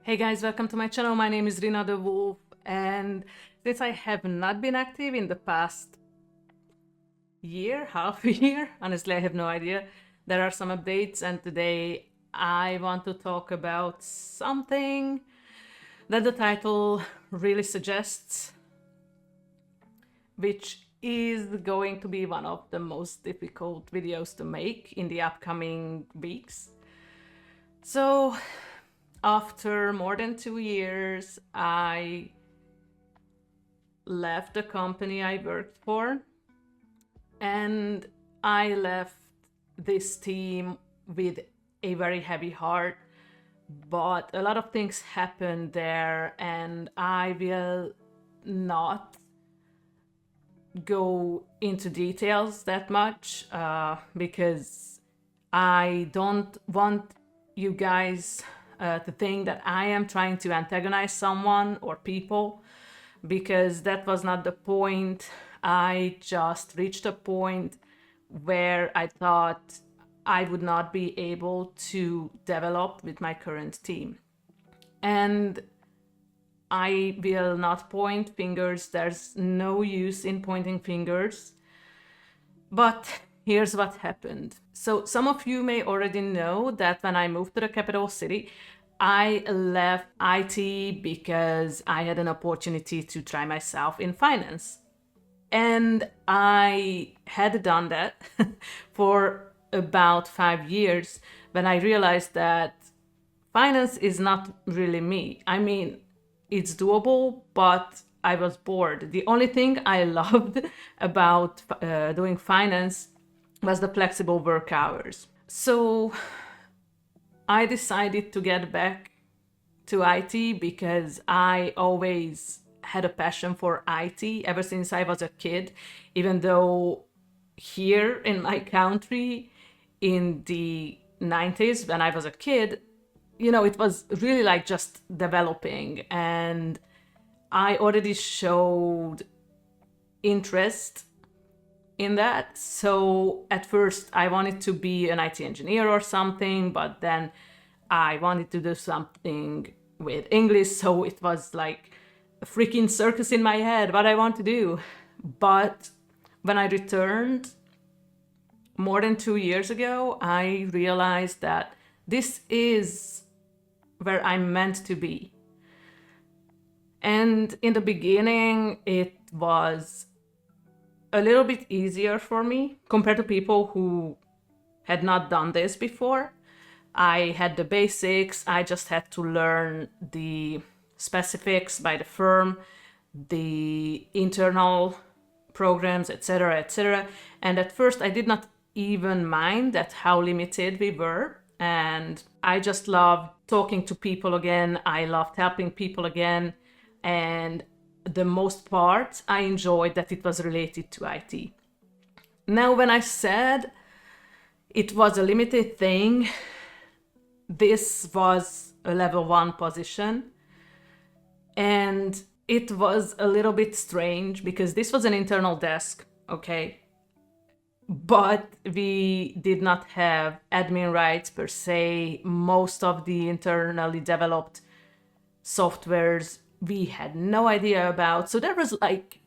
Hey guys, welcome to my channel. My name is Rina the Wolf, and since I have not been active in the past year, half a year, honestly I have no idea, there are some updates, and today I want to talk about something that the title really suggests, which is going to be one of the most difficult videos to make in the upcoming weeks. So after more than 2 years, I left the company I worked for, and I left this team with a very heavy heart, but a lot of things happened there, and I will not go into details that much because I don't want you guys to think that I am trying to antagonize someone or people, because that was not the point. I just reached a point where I thought I would not be able to develop with my current team. And I will not point fingers, there's no use in pointing fingers. But here's what happened. So some of you may already know that when I moved to the capital city, I left IT because I had an opportunity to try myself in finance. And I had done that for about 5 years when I realized that finance is not really me. I mean, it's doable, but I was bored. The only thing I loved about doing finance was the flexible work hours. So I decided to get back to IT because I always had a passion for IT ever since I was a kid, even though here in my country in the 90s when I was a kid, it was really like just developing, and I already showed interest in that. So at first I wanted to be an IT engineer or something, but then I wanted to do something with English, so it was like a freaking circus in my head what I want to do. But when I returned more than 2 years ago, I realized that this is where I'm meant to be. And in the beginning, it was a little bit easier for me compared to people who had not done this before. I had the basics, I just had to learn the specifics by the firm, the internal programs, etc., etc. And at first I did not even mind that how limited we were. And I just loved talking to people again. I loved helping people again. And the most part, I enjoyed that it was related to IT. Now, when I said it was a limited thing, this was a level 1 position. And it was a little bit strange because this was an internal desk, okay? But we did not have admin rights per se. Most of the internally developed softwares we had no idea about. So there was like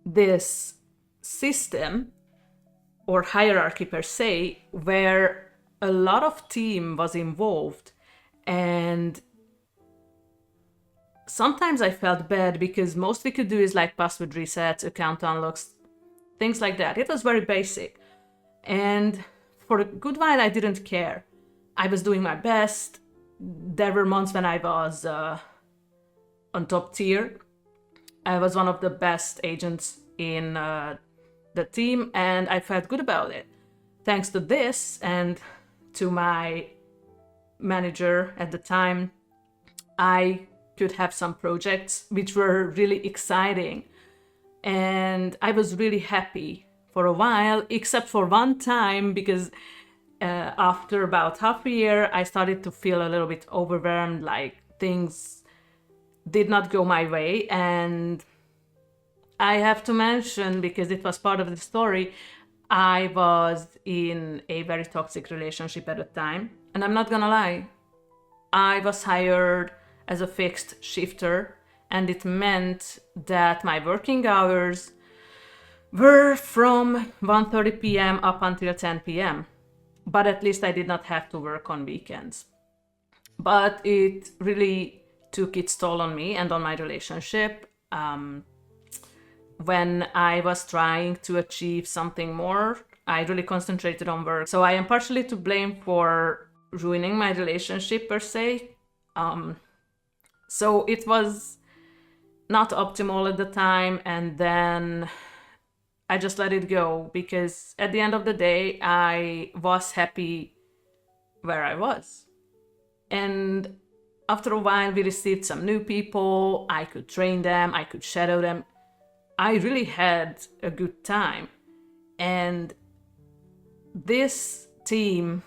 this system or hierarchy per se where a lot of team was involved, and sometimes I felt bad because most we could do is like password resets, account unlocks, things like that. It was very basic. And for a good while, I didn't care. I was doing my best. There were months when I was on top tier. I was one of the best agents in the team, and I felt good about it. Thanks to this and to my manager at the time, I could have some projects which were really exciting. And I was really happy for a while, except for one time, because after about half a year, I started to feel a little bit overwhelmed, like things did not go my way. And I have to mention, because it was part of the story, I was in a very toxic relationship at the time. And I'm not gonna lie, I was hired as a fixed shifter, and it meant that my working hours were from 1:30 p.m. up until 10 p.m. But at least I did not have to work on weekends. But it really took its toll on me and on my relationship. When I was trying to achieve something more, I really concentrated on work. So I am partially to blame for ruining my relationship per se. So it was not optimal at the time, and then I just let it go because at the end of the day, I was happy where I was. And after a while, we received some new people. I could train them, I could shadow them. I really had a good time. And this team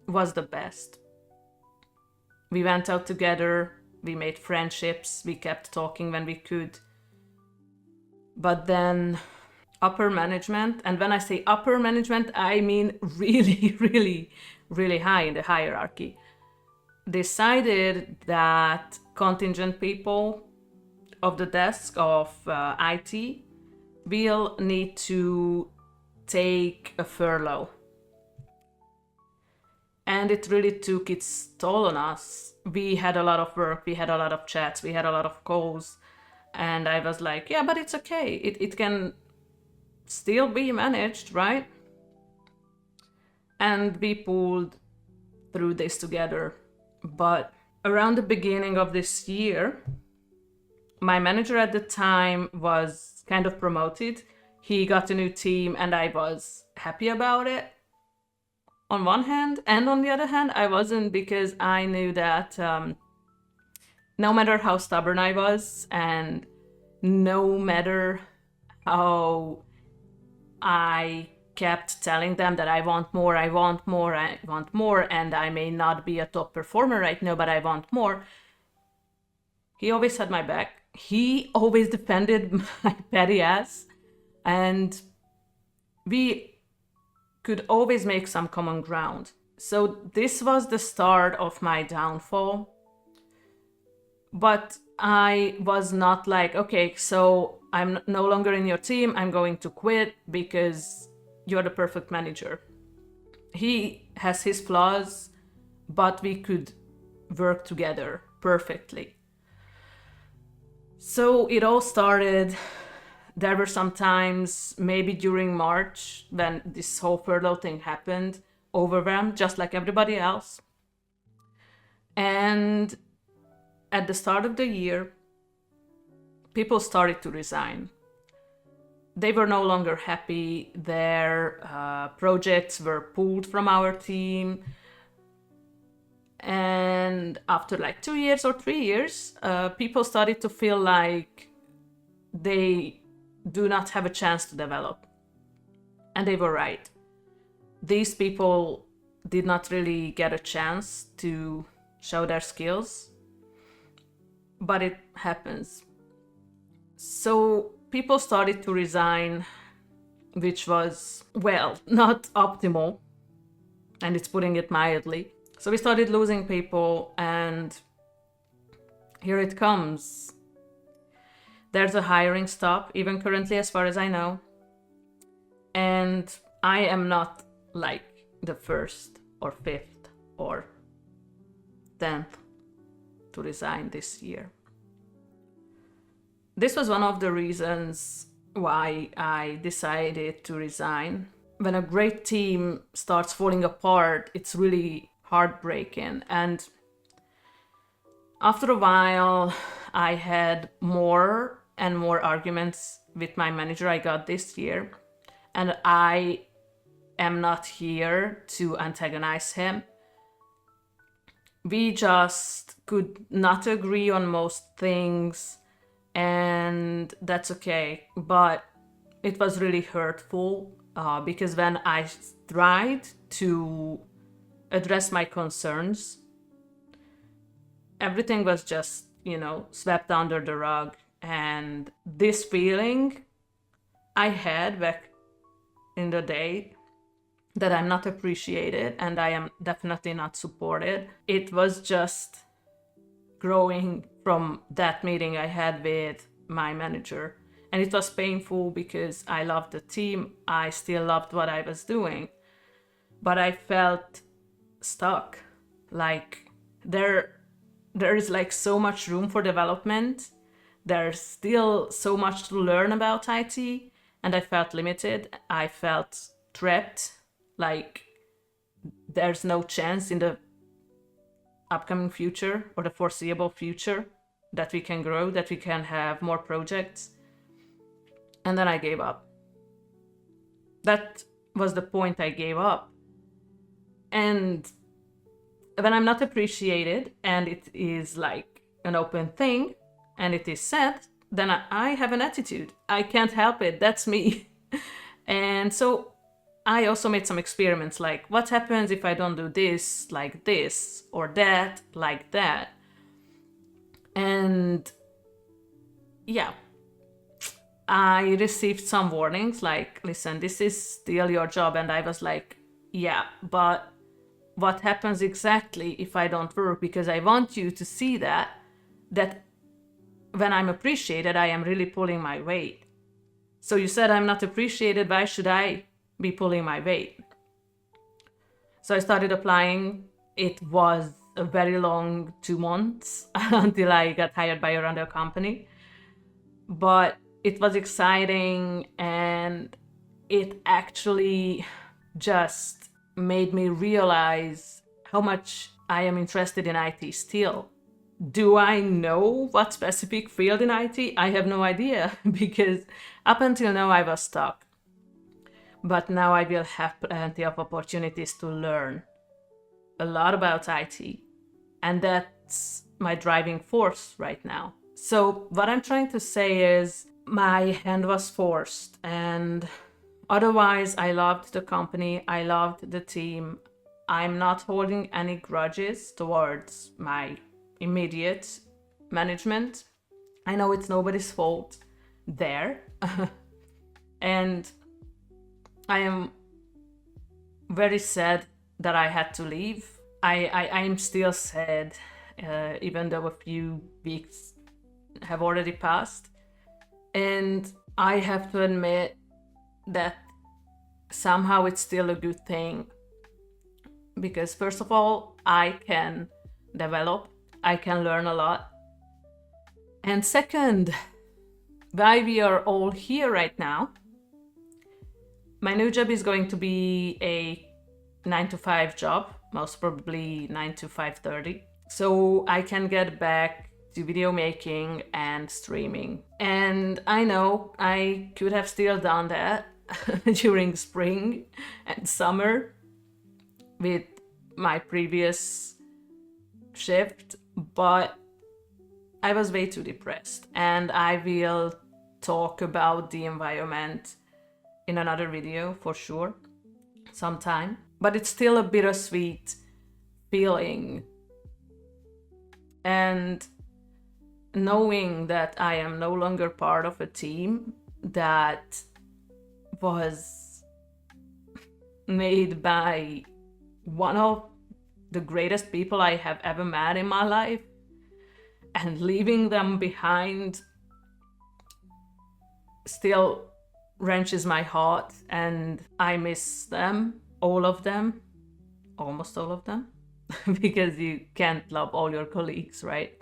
was the best. We went out together, we made friendships, we kept talking when we could. But then upper management, and when I say upper management, I mean really, really, really high in the hierarchy, decided that contingent people of the desk of IT will need to take a furlough. And it really took its toll on us. We had a lot of work, we had a lot of chats, we had a lot of calls. And I was like, yeah, but it's okay. It can still be managed, right? And we pulled through this together. But around the beginning of this year, my manager at the time was kind of promoted. He got a new team and I was happy about it on one hand. And on the other hand, I wasn't, because I knew that no matter how stubborn I was and no matter how I kept telling them that I want more, I want more, I want more, and I may not be a top performer right now, but I want more, he always had my back. He always defended my petty ass, and we could always make some common ground. So this was the start of my downfall. But I was not like, okay, so I'm no longer in your team, I'm going to quit because you're the perfect manager. He has his flaws, but we could work together perfectly. So it all started. There were some times, maybe during March, when this whole furlough thing happened, overwhelmed, just like everybody else. And at the start of the year, people started to resign. They were no longer happy. Their projects were pulled from our team. And after like 2 years or 3 years, people started to feel like they do not have a chance to develop. And they were right. These people did not really get a chance to show their skills, but it happens. So people started to resign, which was, well, not optimal, and it's putting it mildly. So we started losing people, and here it comes. There's a hiring stop, even currently, as far as I know. And I am not like the first or fifth or 10th to resign this year. This was one of the reasons why I decided to resign. When a great team starts falling apart, it's really heartbreaking. And after a while, I had more and more arguments with my manager I got this year. And I am not here to antagonize him. We just could not agree on most things, and that's okay. But it was really hurtful because when I tried to address my concerns, everything was just, swept under the rug. And this feeling I had back in the day that I'm not appreciated and I am definitely not supported. It was just growing from that meeting I had with my manager. And it was painful because I loved the team. I still loved what I was doing. But I felt stuck. Like there is like so much room for development. There's still so much to learn about IT, and I felt limited. I felt trapped. Like there's no chance in the upcoming future or the foreseeable future that we can grow, that we can have more projects. And then I gave up. That was the point I gave up. And when I'm not appreciated and it is like an open thing and it is said, then I have an attitude. I can't help it. That's me. And so I also made some experiments like, what happens if I don't do this like this or that like that? And yeah, I received some warnings like, listen, this is still your job. And I was like, yeah, but what happens exactly if I don't work? Because I want you to see that when I'm appreciated, I am really pulling my weight. So you said I'm not appreciated, why should I be pulling my weight? So I started applying. It was a very long 2 months until I got hired by another company. But it was exciting, and it actually just made me realize how much I am interested in IT still. Do I know what specific field in IT? I have no idea, because up until now I was stuck. But now I will have plenty of opportunities to learn a lot about IT. And that's my driving force right now. So what I'm trying to say is my hand was forced, and otherwise I loved the company, I loved the team. I'm not holding any grudges towards my immediate management. I know it's nobody's fault there. And I am very sad that I had to leave. I'm still sad, even though a few weeks have already passed. And I have to admit that somehow it's still a good thing. Because first of all, I can develop, I can learn a lot. And second, why we are all here right now, my new job is going to be a 9-to-5 job, most probably 9 to 5:30. So I can get back to video making and streaming. And I know I could have still done that during spring and summer with my previous shift, but I was way too depressed. And I will talk about the environment in another video for sure, sometime. But it's still a bittersweet feeling. And knowing that I am no longer part of a team that was made by one of the greatest people I have ever met in my life, and leaving them behind still wrenches my heart, and I miss them, all of them, almost all of them, because you can't love all your colleagues, right?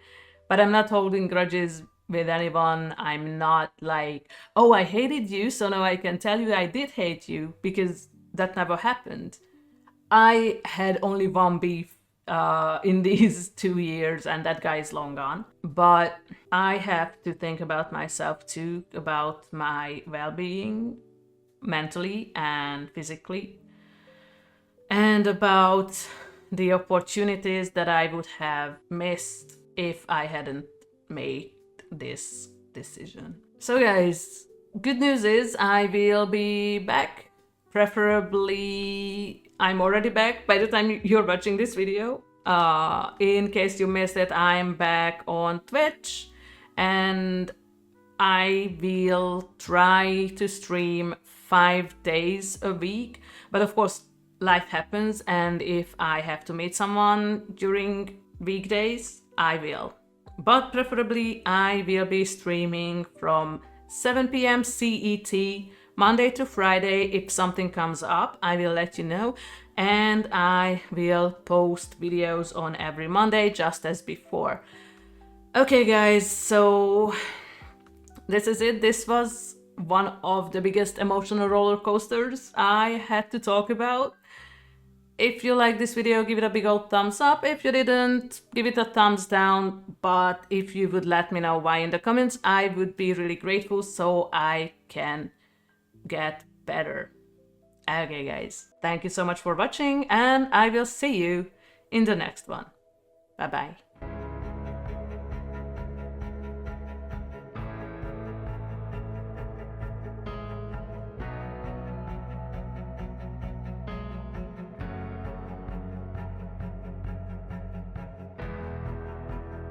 But I'm not holding grudges with anyone. I'm not like, oh, I hated you, so now I can tell you I did hate you, because that never happened. I had only one beef in these 2 years, and that guy is long gone. But I have to think about myself too, about my well-being, mentally and physically, and about the opportunities that I would have missed if I hadn't made this decision. So guys, good news is I will be back. Preferably, I'm already back by the time you're watching this video. In case you missed it, I'm back on Twitch, and I will try to stream 5 days a week. But of course, life happens, and if I have to meet someone during weekdays, I will. But preferably, I will be streaming from 7 p.m. CET, Monday to Friday. If something comes up, I will let you know. And I will post videos on every Monday, just as before. Okay, guys, so this is it. This was one of the biggest emotional roller coasters I had to talk about. If you like this video, give it a big old thumbs up. If you didn't, give it a thumbs down. But if you would let me know why in the comments, I would be really grateful so I can get better. Okay, guys, thank you so much for watching, and I will see you in the next one. Bye bye.